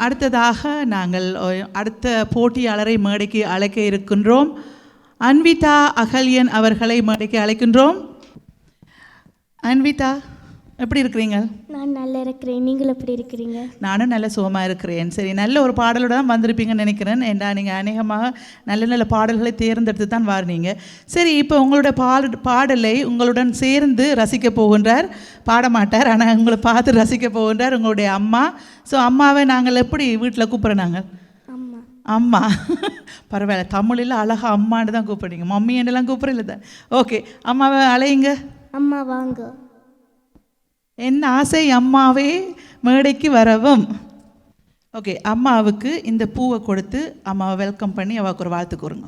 அடுத்ததாக நாங்கள் அடுத்த போட்டியாளரை மேடைக்கு அழைக்க இருக்கின்றோம். அன்விதா அகல்யன் அவர்களை மேடைக்கு அழைக்கின்றோம். அன்விதா, எப்படி இருக்கிறீங்க? நான் நல்லா இருக்கிறேன். நீங்கள் எப்படி இருக்கிறீங்க? நானும் நல்ல சுகமாக இருக்கிறேன். சரி, நல்ல ஒரு பாடலோடு தான் வந்திருப்பீங்கன்னு நினைக்கிறேன். ஏண்டா நீங்கள் அநேகமாக நல்ல நல்ல பாடல்களை தேர்ந்தெடுத்து தான் வாரினீங்க. சரி, இப்போ உங்களோட பாடலை உங்களுடன் சேர்ந்து ரசிக்க போகின்றார். பாடமாட்டார், ஆனால் உங்களை பார்த்து ரசிக்க போகின்றார் உங்களுடைய அம்மா. ஸோ அம்மாவை நாங்கள் எப்படி வீட்டில் கூப்பிட்றோம்? நாங்கள் அம்மா. பரவாயில்ல, தமிழில் அழகாக அம்மான்னு தான் கூப்பிடுறீங்க, மம்மி என்னெல்லாம் கூப்பிட்றல தான். ஓகே, அம்மாவை அழையுங்க. அம்மா வாங்க. என் ஆசை அம்மாவே மேடைக்கு வரவும். ஓகே, அம்மாவுக்கு இந்த பூவை கொடுத்து அம்மாவை வெல்கம் பண்ணி அவருக்கு ஒரு வாழ்த்து கூறுங்க.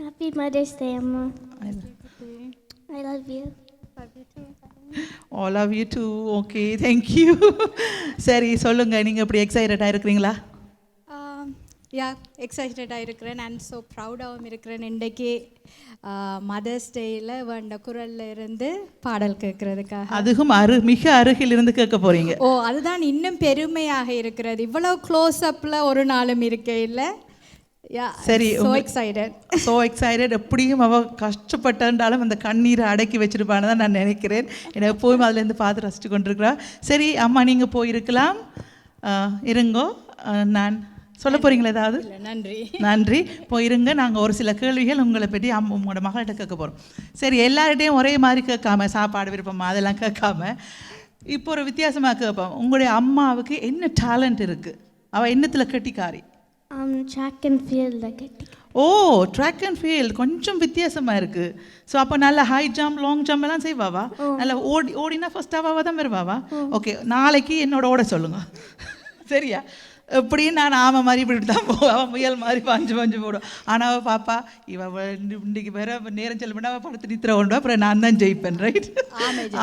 ஹாப்பி மதர்ஸ் டே அம்மா. I love you. All love you too. Okay, thank you. சரி, சொல்லுங்கள், நீங்கள் எப்படி எக்ஸைட்டடாக இருக்கிறீங்களா? எக்ஸைட்டடாக இருக்கிறேன். அண்ட் ஸோ ப்ரௌடாகவும் இருக்கிறேன். இன்றைக்கு மதர்ஸ் டேயில் வேண்ட குரலில் இருந்து பாடல் கேட்கறதுக்காக, அதுவும் மிக அருகில் இருந்து கேட்க போகிறீங்க. ஓ, அதுதான் இன்னும் பெருமையாக இருக்கிறது. இவ்வளோ க்ளோஸ்அப்பில் ஒரு நாளும் இருக்கே இல்லை. சரி, ஸோ எக்ஸைட்டட். எப்படியும் அவள் கஷ்டப்பட்டாலும் அந்த கண்ணீரை அடக்கி வச்சுருப்பான்னு தான் நான் நினைக்கிறேன். எனக்கு போய் அதுலேருந்து பார்த்து ரசித்து கொண்டிருக்கிறா. சரி அம்மா, நீங்கள் போயிருக்கலாம், இருங்கோ. நான் சொல்ல போகிறீங்களா ஏதாவது? நன்றி, போயிருங்க. நாங்கள் ஒரு சில கேள்விகள் உங்களை பற்றி உங்களோட மகள்கிட்ட கேட்க போகிறோம். சரி, எல்லார்கிட்டையும் ஒரே மாதிரி கேட்காம, சாப்பாடு விருப்பமா அதெல்லாம் கேட்காம, இப்போ ஒரு வித்தியாசமாக கேட்போம். உங்களுடைய அம்மாவுக்கு என்ன டேலண்ட் இருக்குது? அவள் என்னத்தில் கெட்டிக்காரி? ட்ராக் அண்ட் ஃபீல்டில் கெட்டி. ஓ, ட்ராக் அண்ட் ஃபீல்டு கொஞ்சம் வித்தியாசமாக இருக்குது. ஸோ அப்போ நல்ல ஹை ஜம்ப், லாங் ஜம்ப் எல்லாம் செய்வாவா? நல்லா ஓடினா ஃபர்ஸ்ட் ஆவாவா தான் வருவாவா? ஓகே, நாளைக்கு என்னோட ஓட சொல்லுங்க, சரியா? எப்படியும் நான் ஆமை மாதிரி இப்படி தான் போவேன், அவன் முயல் மாதிரி பஞ்சு போடுவான். ஆனால் அவள் பாப்பா, இன்றைக்கு வேற நேரம் செல்லுனா அவள் படுத்து நித்திர கொண்டு, அப்புறம் நான் தான் ஜெயிப்பேன், ரைட்?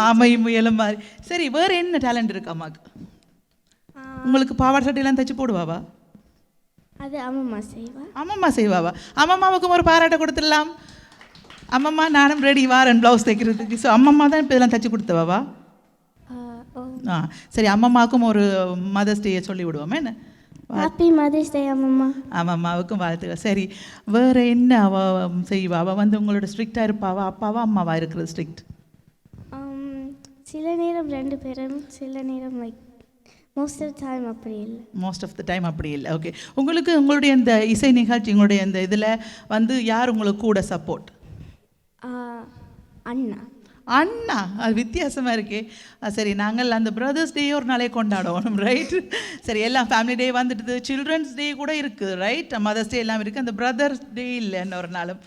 ஆமை முயலும் மாதிரி. சரி, வேறு என்ன டேலண்ட் இருக்கு அம்மாவுக்கு? உங்களுக்கு பாவாடை சட்டையெல்லாம் தைச்சி போடுவாவா? அது அம்மம்மா செய்வா. அம்மம்மா செய்வாவா? அம்மம்மாவுக்கும் ஒரு பாராட்டை கொடுத்துடலாம். அம்மம்மா, நானும் ரெடி வாரன் ப்ளவுஸ் தைக்கிறதுக்கு. ஸோ அம்மம்மா தான் இப்போ இதெல்லாம் தைச்சி கொடுத்தவாவா? சரி, அம்மம்மாவுக்கும் ஒரு மதர்ஸ் டேயை சொல்லி விடுவோமே. என்ன? ஹாப்பி மதர்ஸ் டே அம்மம்மா. அம்மாவுக்கும் வாழ்த்துக்கள். சரி, வேறு என்ன அவள் செய்வா? அவள் உங்களோட ஸ்ட்ரிக்டாக இருப்பாவா, அப்பாவா அம்மாவா இருக்கிறது ஸ்ட்ரிக்ட்? சில நேரம் ரெண்டு பேரும், சில நேரம் மோஸ்ட் ஆஃப் த டைம் அப்படி இல்லை. ஓகே, உங்களுக்கு உங்களுடைய இந்த இசை நிகழ்ச்சி, உங்களுடைய இந்த இதில் யார் உங்களுக்கு கூட சப்போர்ட்? அண்ணா. அது வித்தியாசமாக இருக்கே. சரி, நாங்கள் அந்த பிரதர்ஸ் டே ஒரு நாளே கொண்டாடுவோம், ரைட்? சரி, எல்லாம் ஃபேமிலி டே வந்துட்டு, சில்ட்ரன்ஸ் டே கூட இருக்குது, ரைட்? மதர்ஸ் டே எல்லாம் இருக்குது. அந்த பிரதர்ஸ் டே இல்லை, இன்னொரு நாளும்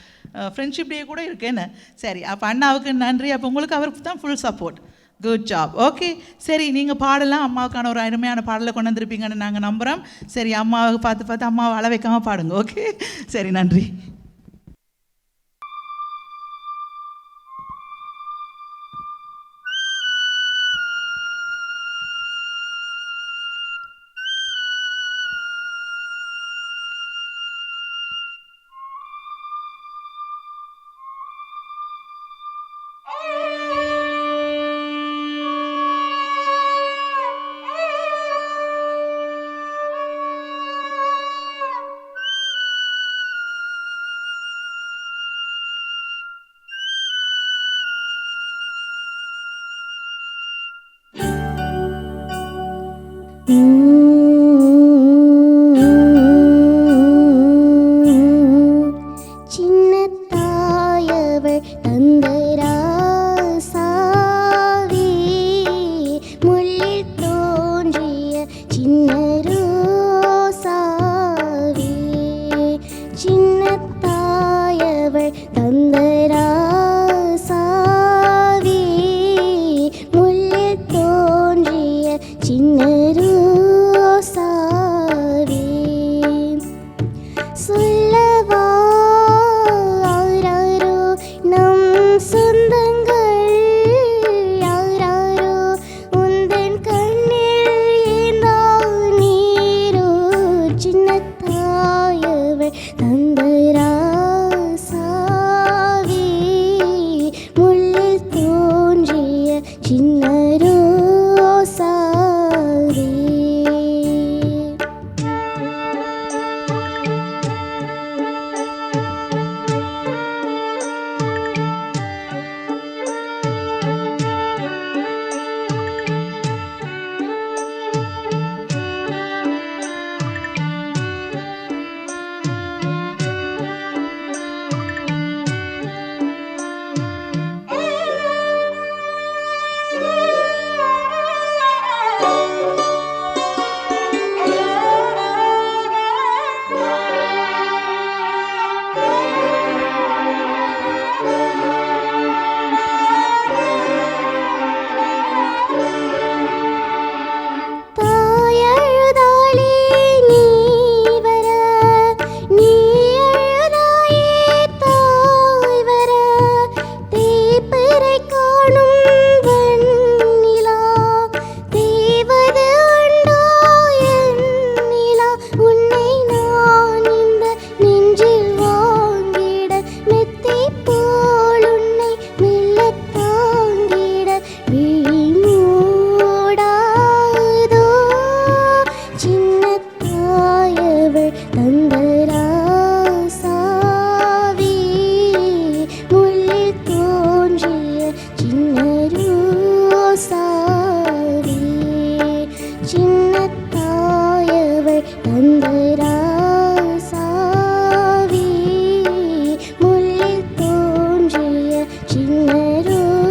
ஃப்ரெண்ட்ஷிப் டே கூட இருக்கு. என்ன? சரி, அப்போ அண்ணாவுக்கு நன்றி. அப்போ உங்களுக்கு அவருக்கு தான் full support. Good job. Okay, சரி, நீங்கள் பாடலாம். அம்மாவுக்கான ஒரு அருமையான பாடலை கொண்டு வந்திருப்பீங்கன்னு நாங்கள் நம்புகிறோம். சரி, அம்மாவை பார்த்து அம்மாவை அள வைக்காமல் பாடுங்க. ஓகே, சரி, நன்றி. சின்ன ரோசாவே சின்னத்தாயவள் தந்தராசாவி முள்ளில் தோன்றிய சின்ன ரோசாவி.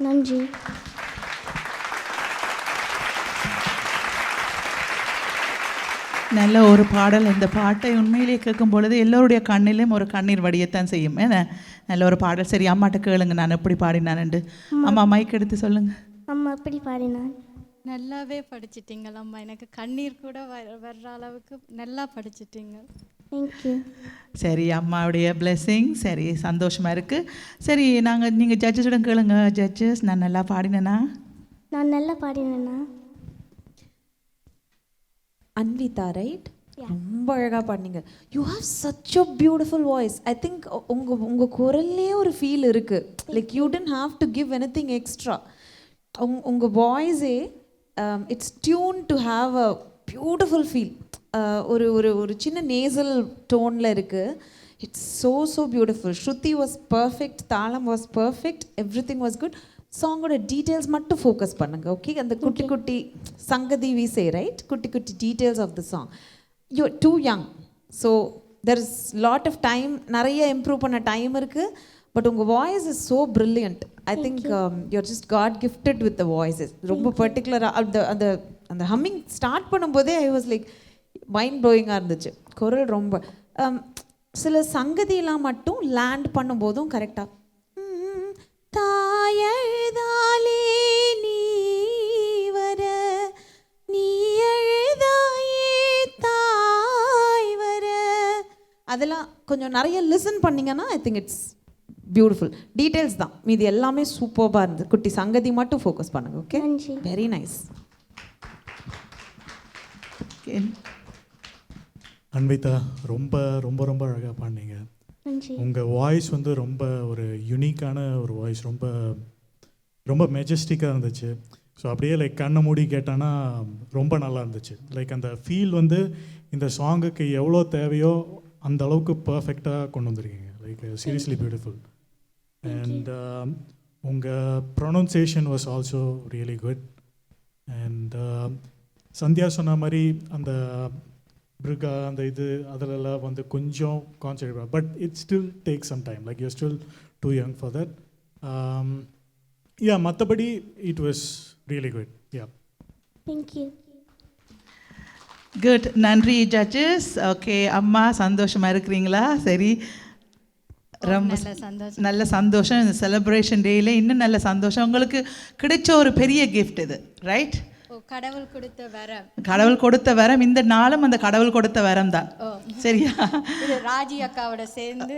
நன்றி. நல்ல ஒரு பாடல். இந்த பாட்டை உண்மையிலேயே கேட்கும் பொழுது எல்லோருடைய கண்ணிலும் ஒரு கண்ணீர் வடியத்தான் செய்யும். ஏன்னா நல்ல ஒரு பாடல். சரி, அம்மாட்ட கேளுங்க நான் எப்படி பாடினான்ண்டு. அம்மா மைக் எடுத்து சொல்லுங்க. அம்மா எப்படி பாடினான்? நல்லாவே படிச்சிட்டிங்களம்மா. எனக்கு கண்ணீர் கூட வர்ற அளவுக்கு நல்லா படிச்சிட்டிங்க. தேங்க்யூ. சரி, அம்மாவுடைய பிளெஸ்ஸிங். சரி, சந்தோஷமாக இருக்குது. சரி, நீங்கள் ஜட்ஜஸிடம் கேளுங்க. ஜட்ஜஸ், நான் நல்லா பாடினேனா? நான் நல்லா பாடினேனா? அன்விதா, ரைட்? ரொம்ப அழகாக பாடினீங்க. You have such a beautiful voice. I think உங்கள் குரல்லே ஒரு ஃபீல் இருக்குது. Like you tend have to give anything extra. உங்கள் வாய்ஸே it's tune to have a beautiful feel. ஒரு ஒரு ஒரு சின்ன நேசல் டோனில் இருக்குது. It's so beautiful. Shruti was perfect, thalam was perfect, everything was good. சாங்கோட டீட்டெயில்ஸ் மட்டும் ஃபோக்கஸ் பண்ணுங்க, ஓகே? அந்த குட்டி குட்டி சங்கதி வி சே, ரைட்? குட்டி குட்டி details of the song. You are too young, so there is lot of time, நிறைய improve பண்ண டைம் இருக்குது. பட் உங்கள் voice is so brilliant. I think you're just God gifted with the voices. ரொம்ப பர்டிகுலராக அந்த அந்த அந்த ஹம்மிங் ஸ்டார்ட் பண்ணும்போதே ஐ வாஸ் லைக் மைண்ட் ப்ளோயிங்காக இருந்துச்சு. குரல் ரொம்ப சில சங்கதியெல்லாம் மட்டும் லேண்ட் பண்ணும்போதும் கரெக்டாக தாயழுதாலே நீ வர, நீ அழுதாயே தாய் வர, அதெல்லாம் கொஞ்சம் நிறைய லிசன் பண்ணிங்கன்னா I think it's beautiful. Details தான், மீதி எல்லாமே சூப்பராக இருந்தது. குட்டி சங்கதி மட்டும் ஃபோக்கஸ் பண்ணுங்க, ஓகே? Very nice. அன்விதா, ரொம்ப ரொம்ப ரொம்ப அழகாக பாடினீங்க. உங்கள் வாய்ஸ் வந்து ரொம்ப ஒரு யூனிக்கான ஒரு வாய்ஸ், ரொம்ப ரொம்ப மெஜஸ்டிக்காக இருந்துச்சு. ஸோ அப்படியே லைக் கண்ணை மூடி கேட்டானா ரொம்ப நல்லா இருந்துச்சு. லைக் அந்த ஃபீல் வந்து இந்த சாங்குக்கு எவ்வளோ தேவையோ அந்த அளவுக்கு பர்ஃபெக்டாக கொண்டு வந்திருக்கீங்க. Like seriously beautiful. அண்ட் உங்கள் pronunciation was also really good. And Sandhya சொன்ன மாதிரி அந்த பிரிகா அந்த இது அதிலெல்லாம் வந்து கொஞ்சம் concentrate, but it still take some time. Like you still too young for that. Yeah, மற்றபடி it was really good. Yeah, thank you. Good, நன்றி ஜட்ஜஸ். ஓகே, அம்மா சந்தோஷமாக இருக்கிறீங்களா? சரி, ரொம்ப நல்ல சந்தோஷம். இந்த செலிப்ரேஷன் டேயில் இன்னும் நல்ல சந்தோஷம். உங்களுக்கு கிடைச்ச ஒரு பெரிய கிஃப்ட் இது, ரைட்? கடவுள் கொடுத்த வரம். கடவுள் கொடுத்த வரம், இந்த நாளும் அந்த கடவுள் கொடுத்த வரம் தான். சரியா? இது ராஜி அக்காவோட சேர்ந்து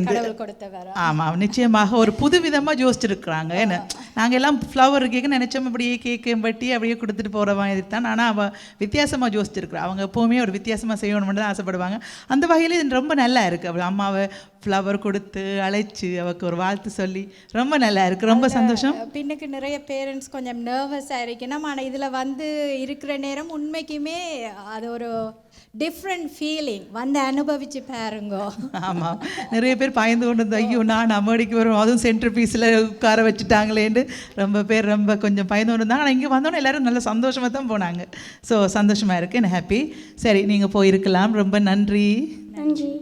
கடவுள் கொடுத்த வரம். ஆமாம், நிச்சயமாக ஒரு புது விதமாக யோசிச்சிருக்கிறாங்க. என்ன நாங்கள் எல்லாம் ஃப்ளவர் கேக்கு நினச்சோம், அப்படியே கேக்கு வெட்டி அப்படியே கொடுத்துட்டு போகிற மாதிரி தான். ஆனால் அவள் வித்தியாசமாக யோசிச்சிருக்கிறா. அவங்க எப்போவுமே ஒரு வித்தியாசமாக செய்யணும்னு தான் ஆசைப்படுவாங்க. அந்த வகையில் இது ரொம்ப நல்லா இருக்குது. அவள் அம்மாவை ஃப்ளவர் கொடுத்து அழைச்சி அவருக்கு ஒரு வாழ்த்து சொல்லி ரொம்ப நல்லா இருக்குது. ரொம்ப சந்தோஷம். பின்னுக்கு நிறைய பேரண்ட்ஸ் கொஞ்சம் நர்வஸாக இருக்கணும். ஆனால் இதில் வந்து இருக்கிற நேரம் உண்மைக்குமே அது ஒரு டிஃப்ரெண்ட் ஃபீலிங் வந்து அனுபவிச்சு பாருங்க. ஆமாம், நிறைய பேர் பயந்து கொண்டு வந்து ஐயோ நான் அமெரிக்கு வரும், அதுவும் சென்டர் பீஸில் உட்கார வச்சுட்டாங்களேன்னு ரொம்ப பேர் ரொம்ப கொஞ்சம் பயந்து கொண்டு இருந்தாங்க. ஆனால் இங்கே வந்தோன்னே எல்லோரும் நல்ல சந்தோஷமாக தான் போனாங்க. ஸோ சந்தோஷமாக இருக்குது, எனக்கு ஹாப்பி. சரி, நீங்கள் போயிருக்கலாம். ரொம்ப நன்றி. நன்றி.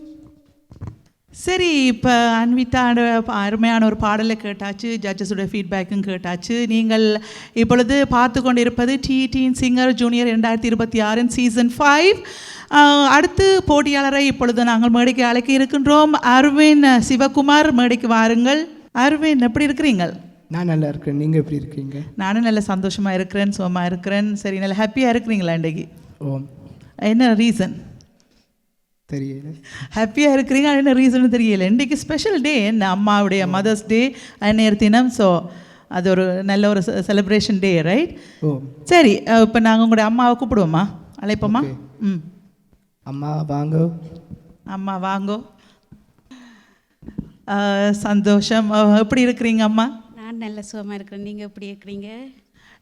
சரி, இப்போ அன்விதாவோட அருமையான ஒரு பாடலை கேட்டாச்சு, ஜட்ஜஸோட ஃபீட்பேக்கும் கேட்டாச்சு. நீங்கள் இப்பொழுது பார்த்து கொண்டு இருப்பது டீன் சிங்கர் ஜூனியர் 2026 சீசன் 5. அடுத்து போட்டியாளரை இப்பொழுது நாங்கள் மேடைக்கு அழைக்க இருக்கின்றோம். அரவிந்த் சிவகுமார், மேடைக்கு வாருங்கள். அரவிந்த், எப்படி இருக்கிறீங்க? நான் நல்லா இருக்கிறேன். நீங்கள் எப்படி இருக்கீங்க? நானும் நல்ல சந்தோஷமாக இருக்கிறேன், சுகமாக இருக்கிறேன். சரி, நல்ல ஹாப்பியாக இருக்கிறீங்களா இன்றைக்கு? ஓம். என்ன ரீசன் தெரியல. ஹாப்பியாக இருக்கிறீங்க, என்ன ரீசன் தெரியல. இன்றைக்கு ஸ்பெஷல் டே, என்ன அம்மாவுடைய மதர்ஸ் டே, அன்னையர் தினம். ஸோ அது ஒரு நல்ல ஒரு செலிப்ரேஷன் டே, ரைட்? ஓ சரி, இப்போ நாங்கள் உங்களுடைய அம்மாவை கூப்பிடுவோம்மா, அழைப்போம்மா. ம், அம்மா வாங்கோ. அம்மா வாங்கோ. சந்தோஷம். எப்படி இருக்கிறீங்க அம்மா? நான் நல்ல சுகமாக இருக்கிறேன். நீங்கள் எப்படி இருக்கிறீங்க?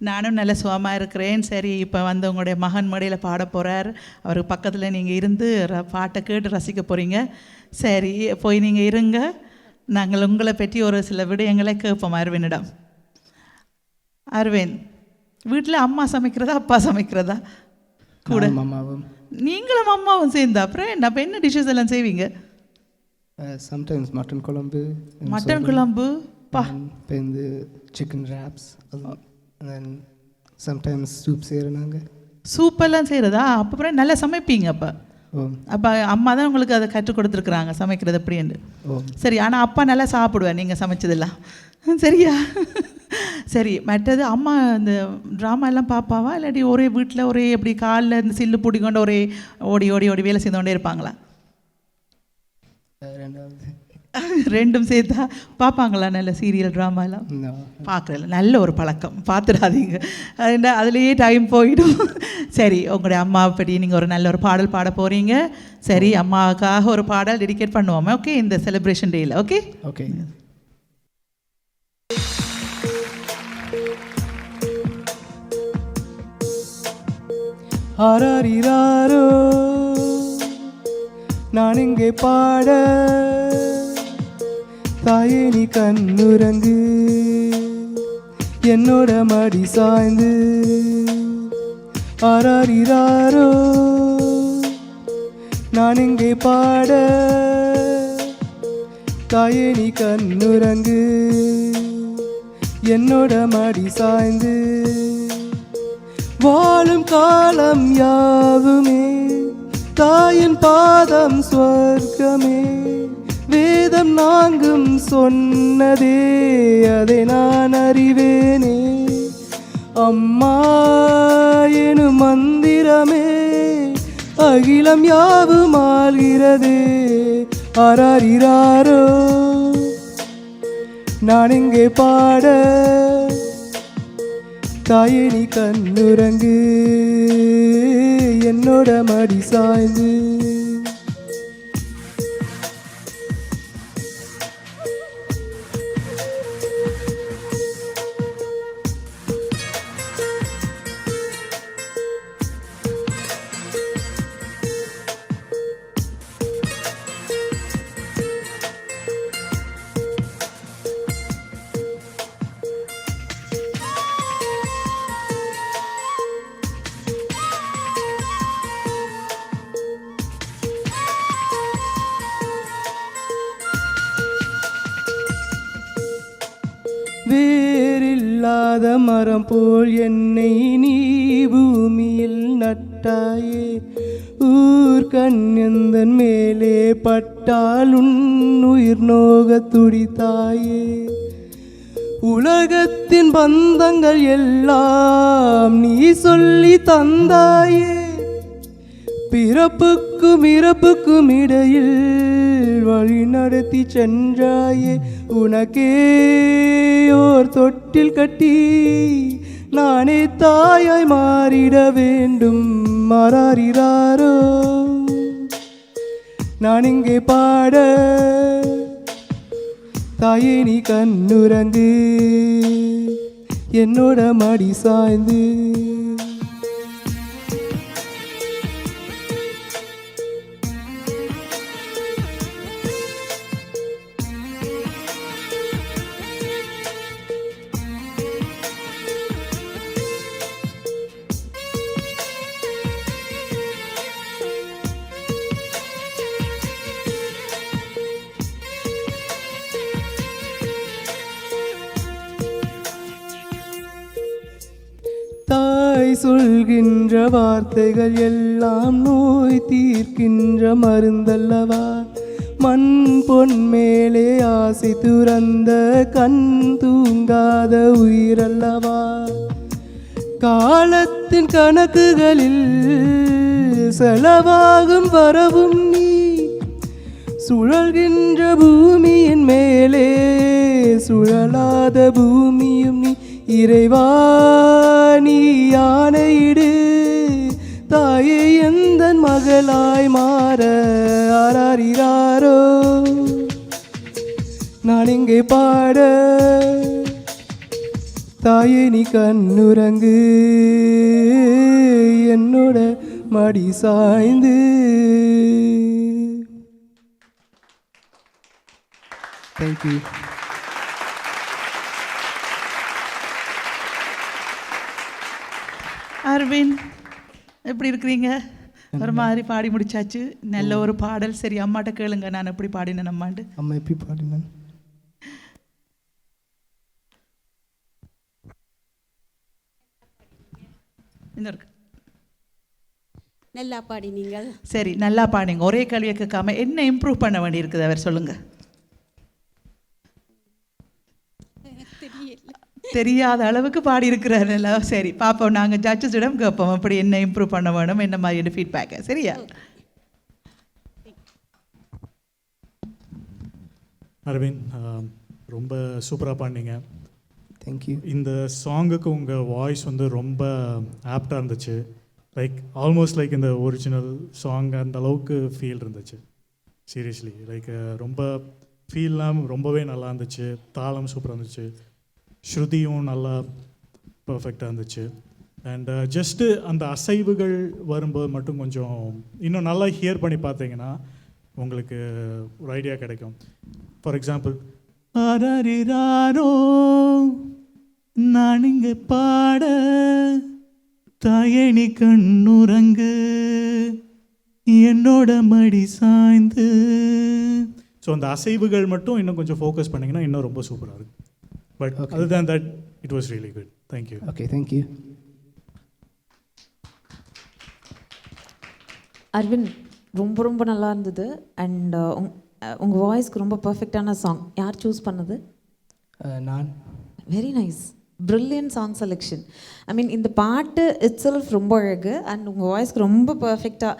நானும் நல்ல சுகமாக இருக்கிறேன். சரி, இப்போ வந்து உங்களுடைய மகன் மேடையில் பாட போகிறார். அவருக்கு பக்கத்தில் நீங்கள் இருந்து பாட்டை கேட்டு ரசிக்க போகிறீங்க. சரி, போய் நீங்கள் இருங்க. நாங்கள் உங்களை பற்றி ஒரு சில விடயங்களை கேட்போம் அரவிந்திடம். அரவிந்த், வீட்டில் அம்மா சமைக்கிறதா அப்பா சமைக்கிறதா கூட? அம்மாவும். நீங்களும் அம்மாவும் சேர்ந்தா அப்புறம் என்ன? அப்போ என்ன டிஷ்ஷஸ் எல்லாம் செய்வீங்க? சம்டைம்ஸ் மட்டன் குழம்பு. மட்டன் குழம்பு பா. இப்போ இந்த சிக்கன் ரேப்ஸ். தென் சம்டைம்ஸ் சூப் செய்கிறாங்க. சூப்பெல்லாம் செய்கிறதா? அப்புறம் நல்லா சமைப்பீங்க அப்போ? ஓ. அப்போ அம்மா தான் உங்களுக்கு அதை கற்றுக் கொடுத்துருக்குறாங்க சமைக்கிறது எப்படின்னு. ஓ சரி, ஆனால் அப்பா நல்லா சாப்பிடுவேன் நீங்கள் சமைச்சதெல்லாம், சரியா? சரி, மற்றது அம்மா இந்த ட்ராமா எல்லாம் பார்ப்பாவா, இல்லாட்டி ஒரே வீட்டில் ஒரே எப்படி காலில் இந்த சில்லு பிடிக்கொண்டு ஒரே ஓடி ஓடி ஓடி வேலை செய்தோண்டே இருப்பாங்களா? ரெண்டாவது ரெண்டும் சேர்த்தா பார்ப்பாங்களா? நல்ல சீரியல் ட்ராமாலாம் பார்க்குறல நல்ல ஒரு பழக்கம், பார்த்துடாதீங்க. அதுலேயே டைம் போயிடும். சரி, உங்களுடைய அம்மாவை பற்றி நீங்கள் ஒரு நல்ல ஒரு பாடல் பாட போகிறீங்க. சரி, அம்மாவுக்காக ஒரு பாடல் டெடிகேட் பண்ணுவோமே, ஓகே? இந்த செலிப்ரேஷன் டேயில். Okay okay. ஆராரிராரோ நான் இங்கே பாட, தாயே நீ கண்ணுறங்கு, என்னோட மடி சாய்ந்து. ஆராரிராரோ நான் இங்கே பாட, தாயே நீ கண்ணுறங்கு, என்னோட மடி சாய்ந்து. வாழும் காலம் யாவுமே தாயின் பாதம் ஸ்வர்க்கமே, வேதம் நான்கும் சொன்னதே அதை நான் அறிவேனே. அம்மா எனும் மந்திரமே அகிலம் யாவும் ஆள்கிறதே. ஆராரிராரோ நான் இங்கே பாட, தாயே நீ கண்ணுறங்கு, என்னோட மடி சாய்ந்து. வேறில்லாத மரம் போல் என்னை நீ பூமியில் நட்டாயே. ஊர்கண்யந்தன் மேலே பட்டால் உன் உயிர் நோக துடித்தாயே. உலகத்தின் பந்தங்கள் எல்லாம் நீ சொல்லி தந்தாயே, பிறப்புக்கும் இறப்புக்கும் இடையில் வழி நடத்தி சென்றாயே. உனக்கே ஓர் தொட்டில் கட்டி நானே தாயாய் மாறிட வேண்டும். மாறாரிராரோ நான் இங்கே பாட, தாயே நீ கண்ணுறங்கு என்னோட மடி சாய்ந்து. தாய் சொல்கின்ற வார்த்தைகள் எல்லாம் நோய் தீர்க்கின்ற மருந்தல்லவா. மண் பொன் மேலே ஆசை துறந்த கண் தூங்காத உயிரல்லவா. காலத்தின் கணக்குகளில் செலவாகும் வரவும் நீ, சுழல்கின்ற பூமியின் மேலே சுழலாத பூமியும் நீ. இறைவா நீ ஆணையிடு, தாயே எந்தன் மகளாய் மாற. ஆராரிராரோ நான் இங்கே பாட, தாயே நீ கண்ணுறங்கு என்னோட மடி சாய்ந்து. தேங்க்யூ. அரவிந்த் எப்படி இருக்கிறீங்க? ஒரு மாதிரி பாடி முடிச்சாச்சு. நல்ல ஒரு பாடல். சரி, அம்மாட்ட கேளுங்க நான் எப்படி பாடினேன். அம்மாண்டு அம்மா எப்படி பாடினேன்? இன்னொரு நல்லா பாடினீங்கள். சரி, நல்லா பாடிங்க. ஒரே கேள்வியை கேட்காம என்ன இம்ப்ரூவ் பண்ண வேண்டி இருக்குது அவர் சொல்லுங்க. தெரியாத அளவுக்கு பாடி இருக்கிறாருல்ல. சரி பாப்போம், நாங்கள் ஜட்ஜஸிடம் கேட்போம் அப்படி என்ன இம்ப்ரூவ் பண்ண வேணும், என்ன மாதிரி ஃபீட்பேக்கை. சரியா? அரவிந்த் ரொம்ப சூப்பராக பாடினீங்க. தேங்க்யூ. இந்த சாங்குக்கு உங்கள் வாய்ஸ் வந்து ரொம்ப ஆப்டாக இருந்துச்சு. லைக் ஆல்மோஸ்ட் லைக் இந்த ஒரிஜினல் சாங் அந்த அளவுக்கு ஃபீல் இருந்துச்சு. சீரியஸ்லி லைக் ரொம்ப ஃபீல்லாம் ரொம்பவே நல்லா இருந்துச்சு. தாளம் சூப்பராக இருந்துச்சு, ஸ்ருதியும் நல்லா பர்ஃபெக்டாக இருந்துச்சு. அண்ட் ஜஸ்ட்டு அந்த அசைவுகள் வரும்போது மட்டும் கொஞ்சம் இன்னும் நல்லா ஹியர் பண்ணி பார்த்தீங்கன்னா உங்களுக்கு ஒரு ஐடியா கிடைக்கும். ஃபார் எக்ஸாம்பிள், ஆராரிராரோ நான் இங்கே பாட, தாயணி கண்ணுறங்கு என்னோட மடி சாய்ந்து. ஸோ அந்த அசைவுகள் மட்டும் இன்னும் கொஞ்சம் ஃபோக்கஸ் பண்ணிங்கன்னா இன்னும் ரொம்ப சூப்பராக இருக்கும். But okay. Other than that, it was really good. Thank you. Okay, thank you. Aravind ரொம்ப ரொம்ப நல்லா இருந்தது. அண்ட் உங்கள் வாய்ஸ்க்கு ரொம்ப பர்ஃபெக்டான சாங். யார் சூஸ் பண்ணது? நான். Very nice, brilliant song selection. I mean இந்த பாட்டு இட் செல்ஃப் ரொம்ப அழகு. அண்ட் உங்கள் வாய்ஸ்க்கு ரொம்ப பர்ஃபெக்டாக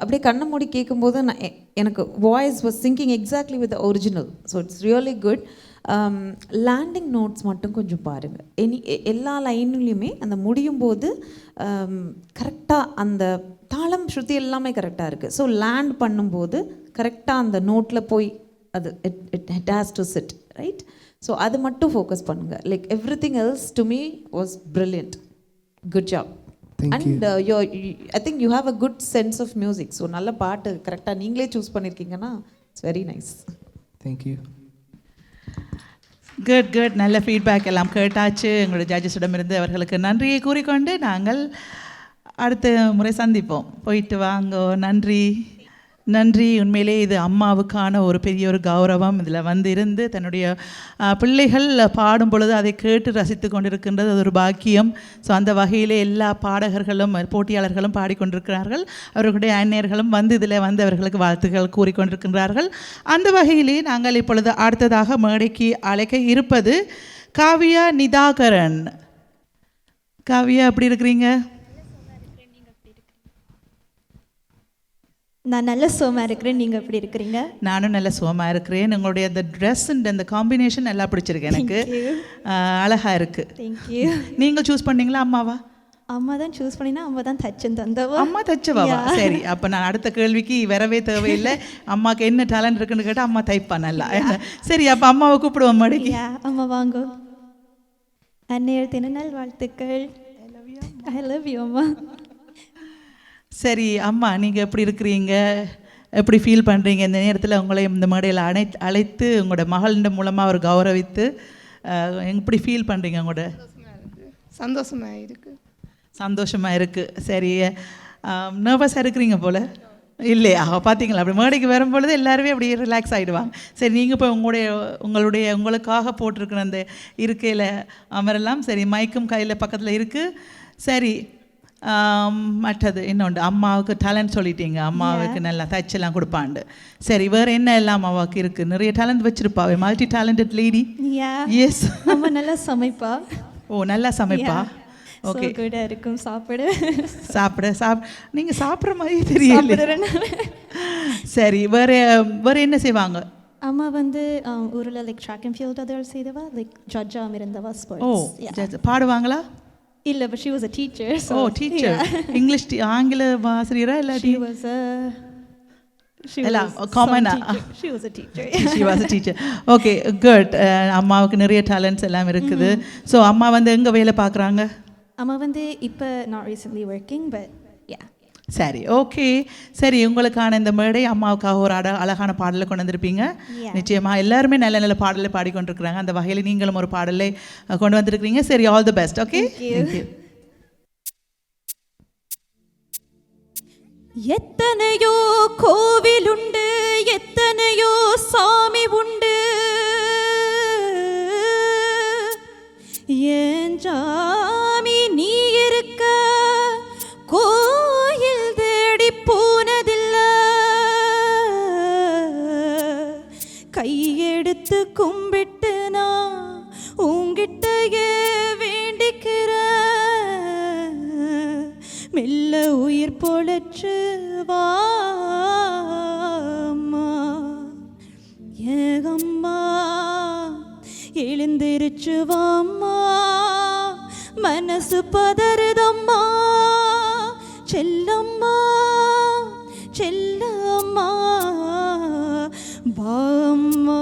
அப்படியே கண்ணை மூடி கேட்கும்போது எனக்கு voice was singing exactly with original. So it's really good. Landing notes மட்டும் கொஞ்சம் பாருங்கள். எல்லா லைன்லேயுமே அந்த முடியும் போது கரெக்டாக அந்த தாளம் ஸ்ருதி எல்லாமே கரெக்டாக இருக்குது. ஸோ லேண்ட் பண்ணும்போது கரெக்டாக அந்த நோட்டில் போய் அது it has to sit right. So அது மட்டும் ஃபோக்கஸ் பண்ணுங்கள். Like everything else to me was brilliant. Good job. And I think you have a good sense of music. So நல்ல பாட்டு கரெக்டாக நீங்களே சூஸ் பண்ணியிருக்கீங்கன்னா it's very nice. Thank you. Good good. நல்ல ஃபீட்பேக் எல்லாம் கேட்டாச்சு. எங்களுடைய ஜட்ஜஸிடமிருந்து அவர்களுக்கு நன்றியை கூறிக்கொண்டு நாங்கள் அடுத்த முறை சந்திப்போம். போயிட்டு வாங்கோ. நன்றி நன்றி. உண்மையிலே இது அம்மாவுக்கான ஒரு பெரிய ஒரு கௌரவம். இதில் வந்து இருந்து தன்னுடைய பிள்ளைகள் பாடும் பொழுது அதை கேட்டு ரசித்து கொண்டிருக்கின்றது அது ஒரு பாக்கியம். ஸோ அந்த வகையிலே எல்லா பாடகர்களும் போட்டியாளர்களும் பாடிக்கொண்டிருக்கிறார்கள். அவர்களுடைய அந்நியர்களும் வந்து இதில் வந்து அவர்களுக்கு வாழ்த்துக்கள் கூறிக்கொண்டிருக்கின்றார்கள். அந்த வகையிலே நாங்கள் இப்பொழுது அடுத்ததாக மேடைக்கு அழைக்க இருப்பது காவியா நிதாகரன். காவியா எப்படி இருக்கிறீங்க? நான் நல்ல சுகமாக இருக்கிறேன். நீங்கள் எப்படி இருக்கிறீங்க? நானும் நல்ல சுகமாக இருக்கிறேன். உங்களுடைய அந்த ட்ரெஸ் அண்ட் அந்த காம்பினேஷன் நல்லா பிடிச்சிருக்கு எனக்கு. அழகாக இருக்குது. தேங்க்யூ. நீங்கள் சூஸ் பண்ணீங்களா அம்மாவா? அம்மா தான் சூஸ் பண்ணினா, அம்மா தான் தச்சுன்னு தந்தவா. அம்மா தச்சவாவா? சரி, அப்போ நான் அடுத்த கேள்விக்கு வரவே தேவையில்லை. அம்மாவுக்கு என்ன டேலண்ட் இருக்குன்னு கேட்டால் அம்மா தைப்பா நல்லா. சரி, அப்போ அம்மாவை கூப்பிடுவோம் மாடிக்கு. அம்மா வாங்கோ. அன்னையர் தினநாள் வாழ்த்துக்கள். ஐ லவ் யூ அம்மா. சரி அம்மா, நீங்கள் எப்படி இருக்கிறீங்க? எப்படி ஃபீல் பண்ணுறீங்க இந்த நேரத்தில் உங்களை இந்த மேடையில் அழைத்து உங்களோட மகளின் மூலமாக அவர் கௌரவித்து எப்படி ஃபீல் பண்ணுறீங்க? உங்களோட சந்தோஷமாக இருக்குது. சரி, நர்வஸாக இருக்கிறீங்க போல் இல்லையா? பார்த்தீங்களா, அப்படி மேடைக்கு வரும்பொழுது எல்லாருமே அப்படியே ரிலாக்ஸ் ஆகிடுவாங்க. சரி, நீங்கள் இப்போ உங்களுக்காக போட்டிருக்கிற அந்த இருக்கையில் அமரலாம். சரி, மைக்கும் கையில் பக்கத்தில் இருக்குது. சரி, மற்றது இன்னொன்று, அம்மாவுக்கு டேலண்ட் சொல்லிட்டீங்க. அம்மாவுக்கு நல்லா தச்செல்லாம் கொடுப்பாண்டு. சரி, வேறு என்ன எல்லாம் அம்மாவுக்கு இருக்குது? நிறைய டேலண்ட் வச்சுருப்பாவே, மல்டி டேலண்டட் லேடி. எஸ், அம்மா நல்லா சமைப்பா. ஓ, நல்லா சமைப்பா. ஓகே, குடாக இருக்கும் சாப்பிட. நீங்கள் சாப்பிட்ற மாதிரி தெரியல. சரி, வேறு என்ன செய்வாங்க? அம்மா வந்து ஊரில் லைக் ட்ராக் அண்ட் ஃபீல்ட் அதில் செய்தவா, லைக் ஜட்ஜாக இருந்தவா. ஓ, பாடுவாங்களா? இல்லை, but she was a teacher. So, oh, teacher. English ஆங்கில ஆசிரியரா இல்லாட்டி? she was a teacher. She was a teacher. Okay, good. அம்மாவுக்கு நிறைய டேலண்ட்ஸ் எல்லாம் இருக்குது. ஸோ அம்மா வந்து எங்கே வேலை பார்க்குறாங்க? அம்மா வந்து இப்போ not recently working, but yeah. சரி, ஓகே. சரி, உங்களுக்கான இந்த மேடை அம்மாவுக்காக ஒரு அழகான பாடலை கொண்டு வந்திருப்பீங்க. நிச்சயமாக எல்லாருமே நல்ல நல்ல பாடலை பாடிக்கொண்டிருக்கிறாங்க. அந்த வகையில் நீங்களும் ஒரு பாடலை கொண்டு வந்திருக்கிறீங்க. சரி, all the best. Okay, thank you. எத்தனையோ கோவில் உண்டு, எத்தனையோ சாமி உண்டு, ஏன் சாமி நீ இருக்க கோயில் தேடி போனதில்ல, கையெடுத்து கும்பிட்டு நான் உங்கிட்டயே வேண்டிக்கிற, மெல்ல உயிர் பொழச்சு வாம்மா ஏகம்மா, எழுந்திருச்சு வாம்மா, மனசு பதறுதம்மா, செல்லம்மா செல்லம்மா வாம்மா.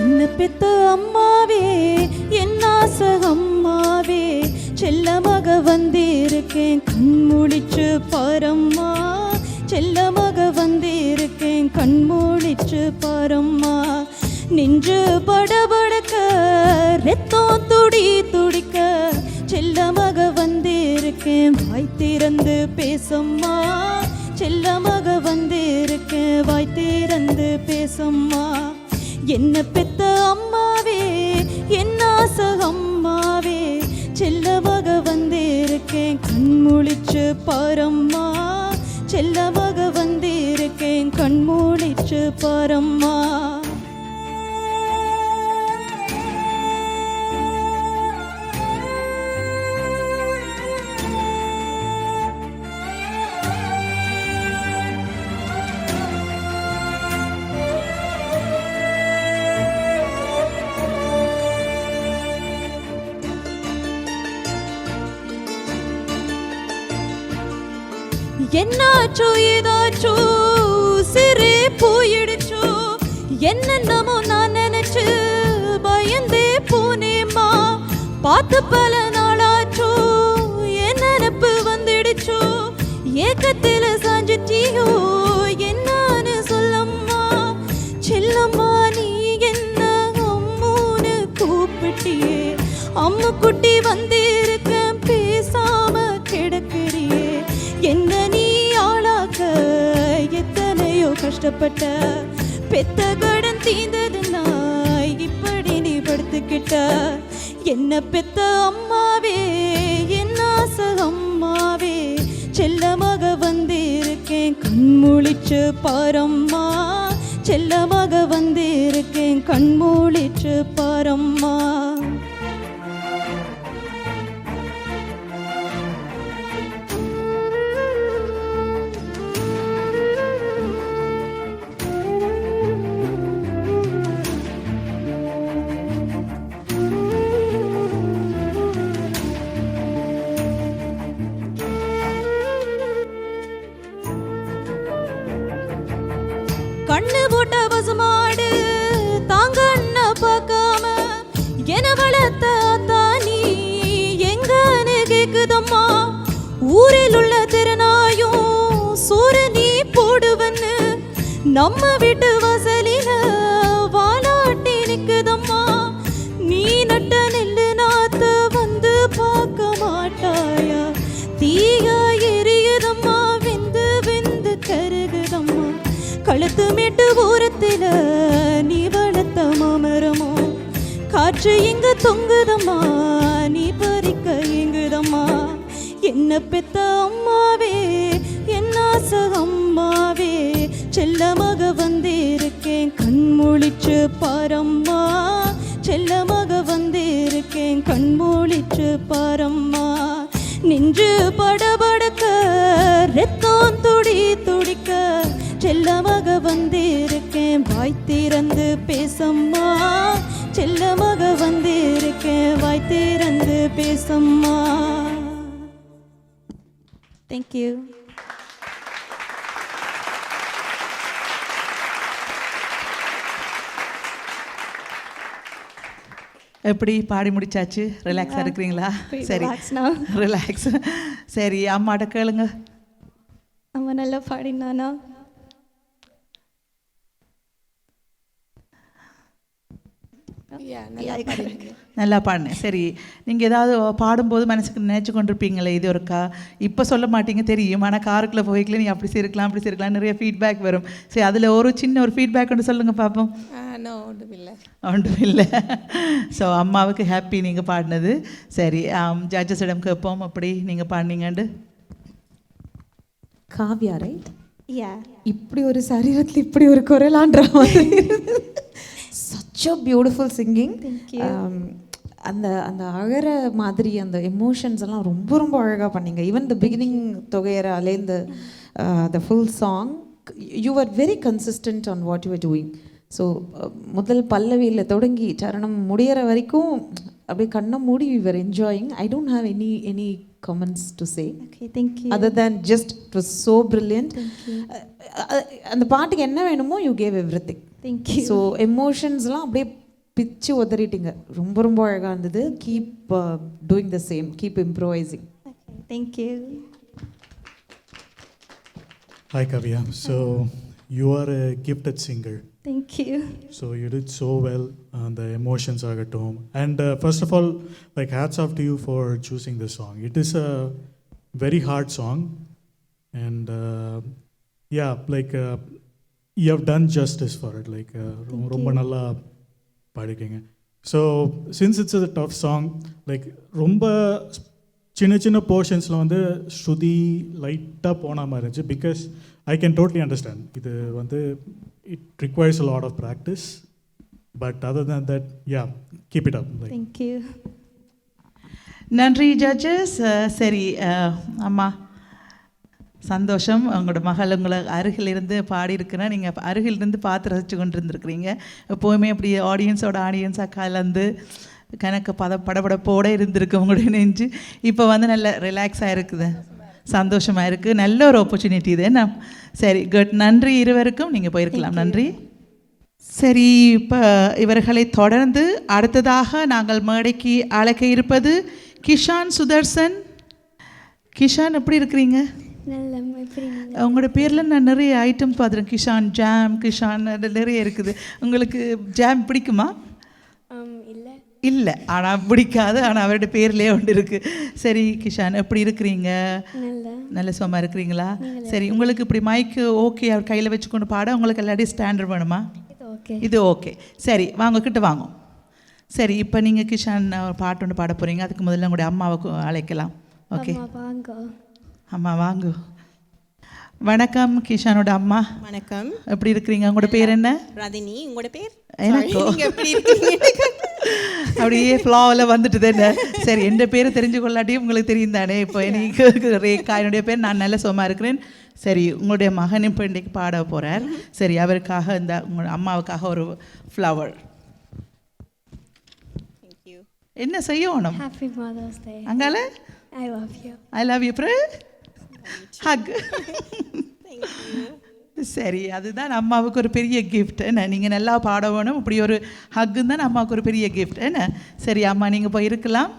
என்ன பெத்த அம்மாவே, என் ஆசை அம்மாவே, செல்லமாக வந்திருக்கேன் கண் முடிச்சு பாரம்மா, செல்லமாக வந்திருக்கேன் கண் முடிச்சு பாரம்மா, நின்று படபடக்க ரத்தம் துடி துடிக்க, செல்லமாக வந்திருக்கேன் வாய் திறந்து பேசம்மா, செல்லமாக வந்திருக்கேன் வாய் திறந்து பேசம்மா. என்ன பெத்த அம்மாவே, என் ஆசை அம்மாவே, செல்லமாக வந்திருக்கேன் கண் முழிச்சு பாரம்மா, செல்லமாக வந்திருக்கேன் கண் முழிச்சு பாரம்மா. என்னாச்சோ ஏதாச்சோ சிறு போயிடுச்சோ, என்னென்னமோ நான் நினைச்சு பயந்தே போனேம்மா, பார்த்து பல நாளாச்சோ என் நினப்பு வந்துடுச்சோ, ஏக்கத்தில் சாஞ்சிட்டியோ என்னான்னு சொல்லம்மா, செல்லம்மா நீ என்ன அம்முன்னு கூப்பிட்டியே, அம்மு குட்டி வந்திருக்கேன் பேச கஷ்டப்பட்ட பெத்த கடன் தீந்ததுன்னா இப்படி நீ படுத்துக்கிட்ட என்ன பெத்த அம்மாவே என் ஆசை அம்மாவே செல்லமாக வந்திருக்கேன் கண்மூழிச்சு பாரம்மா செல்லமாக வந்திருக்கேன் கண்மூழிச்சு பாரம்மா. கண்ணு போட்ட பசுமாடு தாங்க அண்ணா பார்க்காம என வளர்த்த தானி எங்கன்னு கேக்குதம்மா ஊரில் உள்ள திருநாயும் சோறு நீ போடுவன்னு நம்ம வீட்டு வாசலில வாலாட்டி நிக்குதம்மா நீ நட்ட நெல்லு நாத்த வந்து பார்க்க மாட்டாயா தீயா எரியுதம்மா வெந்து வெந்து கருகுதம்மா கழுத்து மீட்டு ஓரத்தில் நீ வளர்த்த மாமரமோ காற்று எங்க தொங்குதம்மா நீ பறிக்க எங்குதம்மா என்ன பெத்த அம்மாவே என் ஆசை அம்மாவே செல்லமாக வந்திருக்கேன் கண்மூழிச்சு பாரம்மா செல்லமாக வந்திருக்கேன் கண்மூழிச்சு பாரம்மா. நின்று படபடக்க ரத்தம் துடி துடிக்க செல்லமாக வந்திருக்கேன் வாய் திறந்து பேசம்மா செல்லமாக வந்திருக்கேன் வாய் திறந்து பேசம்மா. தேங்க்யூ. எப்படி பாடி முடிச்சாச்சு? ரிலாக்ஸாக இருக்கிறீங்களா? சரி, ரிலாக்ஸ். சரி, அம்மாட்ட கேளுங்க. அம்மா நல்லா பாடினானா? நல்லா பாடினேன். சரி, நீங்கள் ஏதாவது பாடும்போது மனசுக்கு நினைச்சு கொண்டிருப்பீங்களே இது ஒருக்கா, இப்போ சொல்ல மாட்டீங்க தெரியும், ஆனால் காருக்குள்ளே போய்க்கல நீ அப்படி செய்யலாம் அப்படி செய்யலாம் நிறைய ஃபீட்பேக் வரும். சரி, அதில் ஒரு சின்ன ஒரு ஃபீட்பேக் ஒன்று சொல்லுங்கள் பார்ப்போம். ஒன்றும் இல்லை. ஸோ அம்மாவுக்கு ஹாப்பி நீங்கள் பாடினது. சரி, ஜட்ஜஸிடம் கேட்போம் அப்படி நீங்கள் பாடினீங்கண்டு. காவ்யா ரைட்? யா. இப்படி ஒரு சரீரத்தில் இப்படி ஒரு குரலான்ற மாதிரி such a beautiful singing. அந்த அந்த அழற மாதிரி அந்த எமோஷன்ஸ் எல்லாம் ரொம்ப ரொம்ப அழகாக பண்ணீங்க. ஈவன் த பிகினிங் தொகையராலே இந்த the full song you are very consistent on what you are doing. So முதல் பல்லவியில் தொடங்கி சரணம் முடிகிற வரைக்கும் அப்படியே கண்ணை மூடி we were enjoying. I don't have any comments to say. Okay, thank you. Other than just it was so brilliant. அந்த பாட்டுக்கு என்ன வேணுமோ you gave everything. Thank you. So emotionsலாம் அப்படியே பிச்சு உதறிட்டீங்க. ரொம்ப ரொம்ப அழகாக இருந்தது. Keep doing the same. Keep improvising. Okay, thank you. Hi Kavya. So you are a gifted singer. Thank you. So you did so well on the emotions agatom. And first of all, like hats off to you for choosing this song. It is a very hard song, and yeah, like you have done justice for it. Like romba nalla paadikinga. So since it's a tough song, like romba சின்ன போர்ஷன்ஸில் வந்து ஸ்ருதி லைட்டாக போன மாதிரி இருந்துச்சு. Because I can totally understand இது வந்து it requires a lot of practice. But other than that yeah keep it up. Thank you. நன்றி judges. சரி அம்மா, சந்தோஷம். உங்களோட மகள் உங்களை அருகிலிருந்து பாடியிருக்கிறேன். நீங்கள் அருகிலிருந்து பார்த்து ரசித்து கொண்டு இருந்துருக்கிறீங்க. எப்போவுமே அப்படி ஆடியன்ஸாக கலந்து கணக்கு படபடப்போடு இருந்திருக்கு உங்களுடைய நெஞ்சு. இப்போ வந்து நல்ல ரிலாக்ஸாக இருக்குது, சந்தோஷமாக இருக்குது. நல்ல ஒரு ஆப்பர்ச்சுனிட்டி இது என்ன. சரி, குட். நன்றி இருவருக்கும். நீங்கள் போயிருக்கலாம். நன்றி. சரி, இப்போ இவர்களை தொடர்ந்து அடுத்ததாக நாங்கள் மேடைக்கு அழைக்க இருப்பது கிஷான் சுதர்சன். கிஷான் எப்படி இருக்கிறீங்க? உங்களோட பேரில் நான் நிறைய ஐட்டம் பார்த்துருக்கேன். கிஷான் ஜாம், கிஷான் நிறைய இருக்குது. உங்களுக்கு ஜாம் பிடிக்குமா? இல்லை. இல்லை, ஆனால் பிடிக்காது. ஆனால் அவருடைய பேர்லேயே ஒன்று இருக்குது. சரி கிஷான், எப்படி இருக்கிறீங்க? நல்ல சுகமாக இருக்கிறீங்களா? சரி, உங்களுக்கு இப்படி மைக்கு ஓகே அவர் கையில் வச்சுக்கொண்டு பாட உங்களுக்கு எல்லாத்தையும் ஸ்டாண்டர்ட் வேணுமா? இது ஓகே. சரி, வாங்க கிட்ட வாங்க. சரி, இப்போ நீங்கள் கிஷான் பாட்டு ஒன்று பாட போகிறீங்க. அதுக்கு முதல்ல உங்களுடைய அம்மாவுக்கு அழைக்கலாம். ஓகே, அம்மா வாங்க. வணக்கம் கிஷானோட அம்மா. வணக்கம். எப்படி இருக்கிறீங்க? உங்களோட பேர் என்ன? ரதினி. உங்களோட பேர்? எனக்கு எப்படி இருக்கீங்க? அப்படியே ஃப்ளாவில் வந்துட்டு தானே. சரி, எந்த பேர் தெரிஞ்சு கொள்ளாட்டியும் உங்களுக்கு தெரியும் தானே. இப்போ எனக்கு ரேகா என்னுடைய பேர். நான் நல்ல சுகமாக இருக்கிறேன். சரி, உங்களுடைய மகன் இப்போ இன்றைக்கு பாட போகிறார். சரி, அவருக்காக இந்த உங்களோட அம்மாவுக்காக ஒரு ஃப்ளவர். என்ன செய்யணும்? அங்கால ஐ லவ் யூ ஹக். சரி, அதுதான் அம்மாவுக்கு ஒரு பெரிய கிஃப்ட். என்ன, நீங்கள் நல்லா பாட வேணும். இப்படி ஒரு ஹக்கு தான் அம்மாவுக்கு ஒரு பெரிய கிஃப்ட். என்ன, சரி அம்மா நீங்கள் போய் இருக்கலாம்.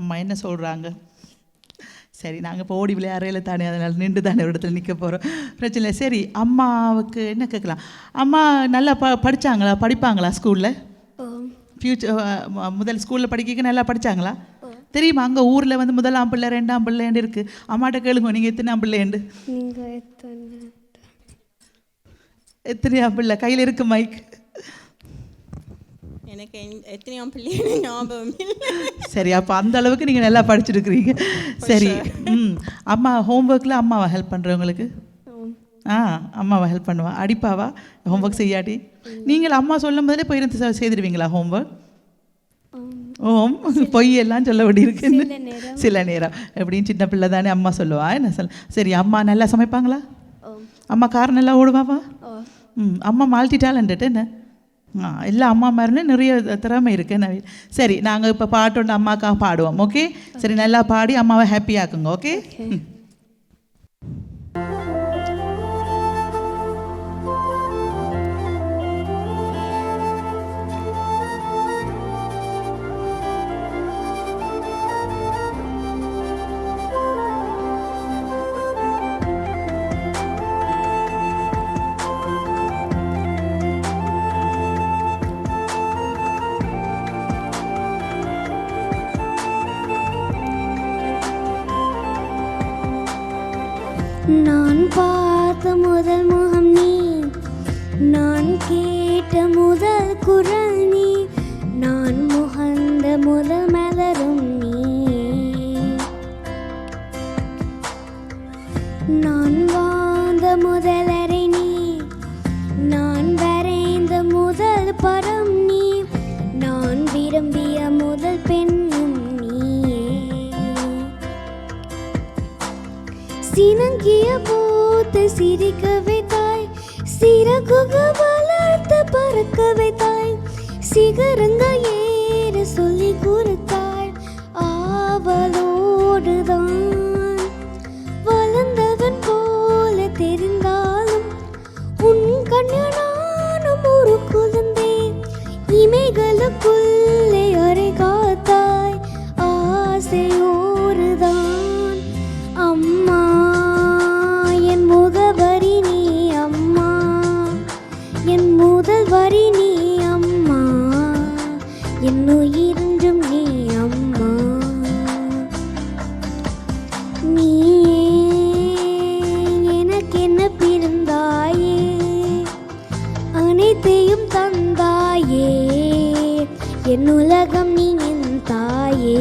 அம்மா என்ன சொல்கிறாங்க? சரி, நாங்கள் இப்போ ஓடி விளையாடுறையில் தானே, அதனால் நின்று தானே ஒரு இடத்துல நிற்க போகிறோம். பிரச்சனை இல்லை. சரி, அம்மாவுக்கு என்ன கேட்கலாம்? அம்மா நல்லா படித்தாங்களா? படிப்பாங்களா ஸ்கூலில்? முதல் ஸ்கூலில் படிக்க நல்லா படித்தாங்களா? தெரியுமா? அங்கே ஊரில் வந்து முதலாம் பிள்ளை 2ஆம் பிள்ளைண்டு இருக்குது. அம்மாட்ட கேளுங்க, நீங்கள் எத்தனாம் பிள்ளைண்டு? எத்தனையாம் பிள்ளை? கையில் இருக்கு மைக். எனக்கு எத்தனையாம் பிள்ளை ஞாபகம் இல்லை. சரி, அப்போ அந்த அளவுக்கு நீங்கள் நல்லா படிச்சுருக்கிறீங்க. சரி, அம்மா ஹோம்ஒர்க்கில் அம்மாவை ஹெல்ப் பண்ணுறவங்களுக்கு? அம்மாவை ஹெல்ப் பண்ணுவா. அடிப்பாவா ஹோம்ஒர்க் செய்யாட்டி? நீங்கள் அம்மா சொல்லும் போதே போயிருந்து செய்திருவீங்களா ஹோம்ஒர்க்? பொய்யெல்லாம் சொல்ல வேண்டியிருக்கு சில நேரம். எப்படின்னு சின்ன பிள்ளை தானே, அம்மா சொல்லுவா. என்ன சொல்ல. சரி, அம்மா நல்லா சமைப்பாங்களா? அம்மா கார் நல்லா ஓடுவாவா? அம்மா மல்டி டேலண்டட். என்ன, எல்லா அம்மா மாதிரிலே நிறைய திறமை இருக்குது. என்ன, சரி நாங்கள் இப்போ பாட்டு ஒன்று அம்மாக்காக பாடுவோம். ஓகே, சரி நல்லா பாடி அம்மாவை ஹாப்பியாக்குங்க. ஓகே. நான் பார்த்த முதல் முகம் நீ, நான் கேட்ட முதல் குரல் நீ, நான் முகந்த முதல் மலரும் நீ, நான் வாழ்ந்த முதல் அறை நீ, நான் வரைந்த முதல் படம் நீ, நான் விரும்பிய முதல் பெண்ணும் நீயே. சினங்கிய போது சிரிக்க வைத்தாய், சிறகுகள் வளர்த்து பறக்க வைத்தாய், சிகரங்கள் ஏற சொல்லி கொடுத்தாய். ஆவலோடுதான் வளர்ந்தவன் போல தெரிந்தாலும் உன் கண்ணனானும் ஒரு குழந்தை, இமைகளுக்குள்ளே அறை காத்தாய். ஆசையோடுதான் அம்மா என் முகவரி நீ, அம்மா என் முதல் வரி நீ, அம்மா என் உயிரென்றும் நீ, அம்மா நீயே எனக்கென்ன பிறந்தாயே, அனைத்தையும் தந்தாயே, என் உலகம் நீ என் தாயே.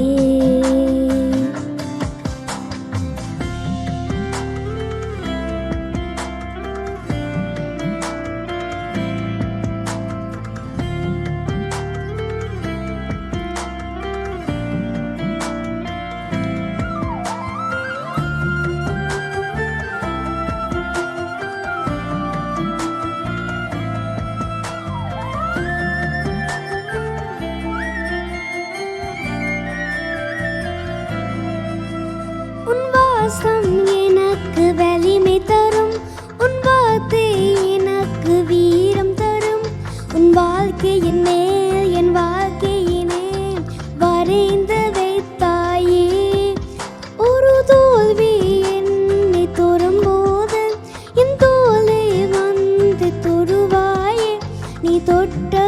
உன் வாசம் எனக்கு வலிமை தரும், உன் வார்த்தை எனக்கு வீரம் தரும், உன் வாழ்க்கையின் மேல் என் வாழ்க்கையினே வரைந்து வைத்தாயே. ஒரு தோல்வி என்னை தொடும்போது என் தோலை வந்து தொடுவாயே, நீ தொட்ட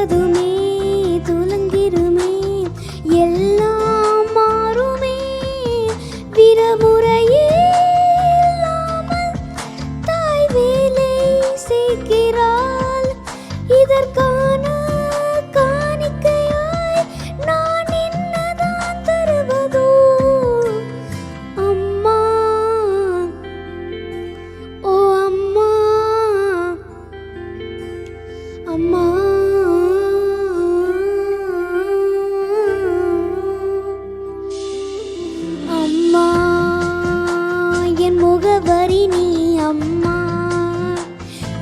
அம்மா,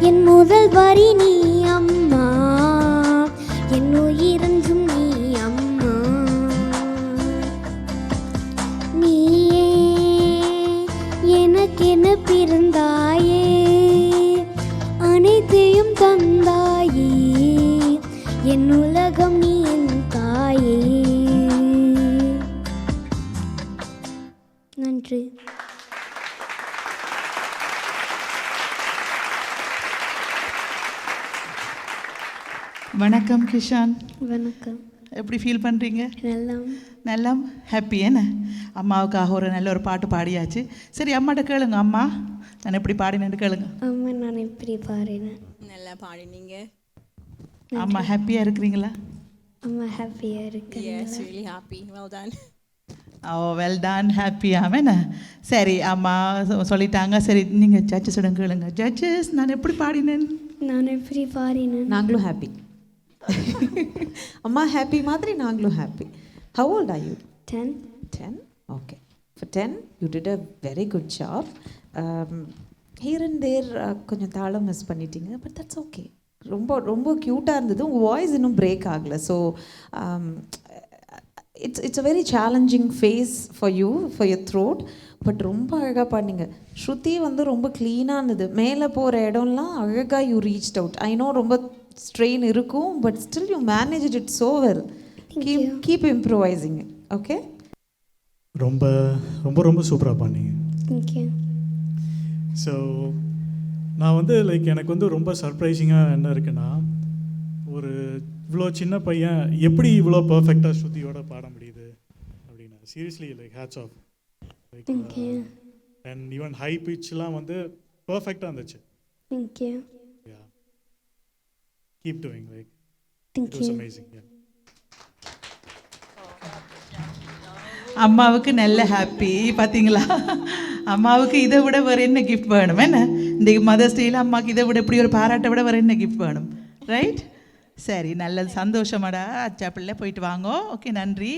என் முதல் வரி நீ அம்மா, என் உயிரென்றும் நீ அம்மா. நீயே எனக்கென பிறந்தாயே, அனைத்தையும் தந்தாயே, என் உலகம் நீ என் தாயே. நன்றி. வணக்கம் கிஷான், வணக்கம். எப்படி ஃபீல் பண்ணுறீங்க? நல்லா. நல்லா ஹாப்பி என்ன? அம்மாவுக்காக ஒரு நல்ல ஒரு பாட்டு பாடியாச்சு. சரி அம்மாட்ட கேளுங்க, அம்மா நான் எப்படி பாடினேன்னு கேளுங்க. அம்மா நான் எப்படி பாடினேன்? நல்லா பாடினீங்க. அம்மா ஹாப்பியாக இருக்கிறீங்களா? அம்மா ஹாப்பியாக இருக்கு. Yes, really happy. Well done. Oh well done, ஹாப்பியாமேண்ணே. சரி அம்மா சொல்லிட்டாங்க. சரி நீங்கள் ஜட்ஜஸிடம் கேளுங்க. ஜட்ஜஸ் நான் எப்படி பாடினேன்? நான் எப்படி பாடினேன்? நாங்களும் ஹாப்பி. அம்மா ஹாப்பி மாதிரி நாங்களும் happy. How old are you? 10. 10? Okay. For 10 you did a very good job. Here and there கொஞ்சம் தாளம் மிஸ் பண்ணிட்டீங்க, பட் தட்ஸ் ஓகே. ரொம்ப ரொம்ப க்யூட்டாக இருந்தது. உங்கள் வாய்ஸ் இன்னும் பிரேக் ஆகலை. So it's a very challenging phase for you, for your throat. But ரொம்ப அழகாக பாடினீங்க. ஸ்ருதி வந்து ரொம்ப க்ளீனாக இருந்தது. மேலே போகிற இடம்லாம் அழகாக you reach out. I know ரொம்ப ஸ்ட்ரெயின் இருக்கும், but still you manage it so well. Keep improvising. Okay, ரொம்ப ரொம்ப ரொம்ப சூப்பராக பண்ணீங்க. தேங்க்யூ. ஸோ நான் வந்து எனக்கு வந்து ரொம்ப சர்ப்ரைசிங்காக என்ன இருக்குன்னா, ஒரு இவ்வளோ சின்ன பையன் எப்படி இவ்வளோ பர்ஃபெக்டாக ஸ்ருதியோட பாட முடியுது அப்படின்னா, seriously hats off. Thank you. And even high பிச்லாம் வந்து பர்ஃபெக்டாக இருந்துச்சு. Thank you. Keep doing, it thank you. Was amazing. அம்மாவுக்கு நல்ல ஹாப்பி. பார்த்தீங்களா, அம்மாவுக்கு இதை விட வேறு என்ன கிஃப்ட் வேணும்? என்ன இன்றைக்கு மதர்ஸ் டேயில் அம்மாவுக்கு இதை விட இப்படி ஒரு பாராட்டை விட வேறு என்ன கிஃப்ட் வேணும்? ரைட். சரி, நல்லது, சந்தோஷமாடா அச்சா பிள்ளை. போயிட்டு வாங்கோ. ஓகே, நன்றி.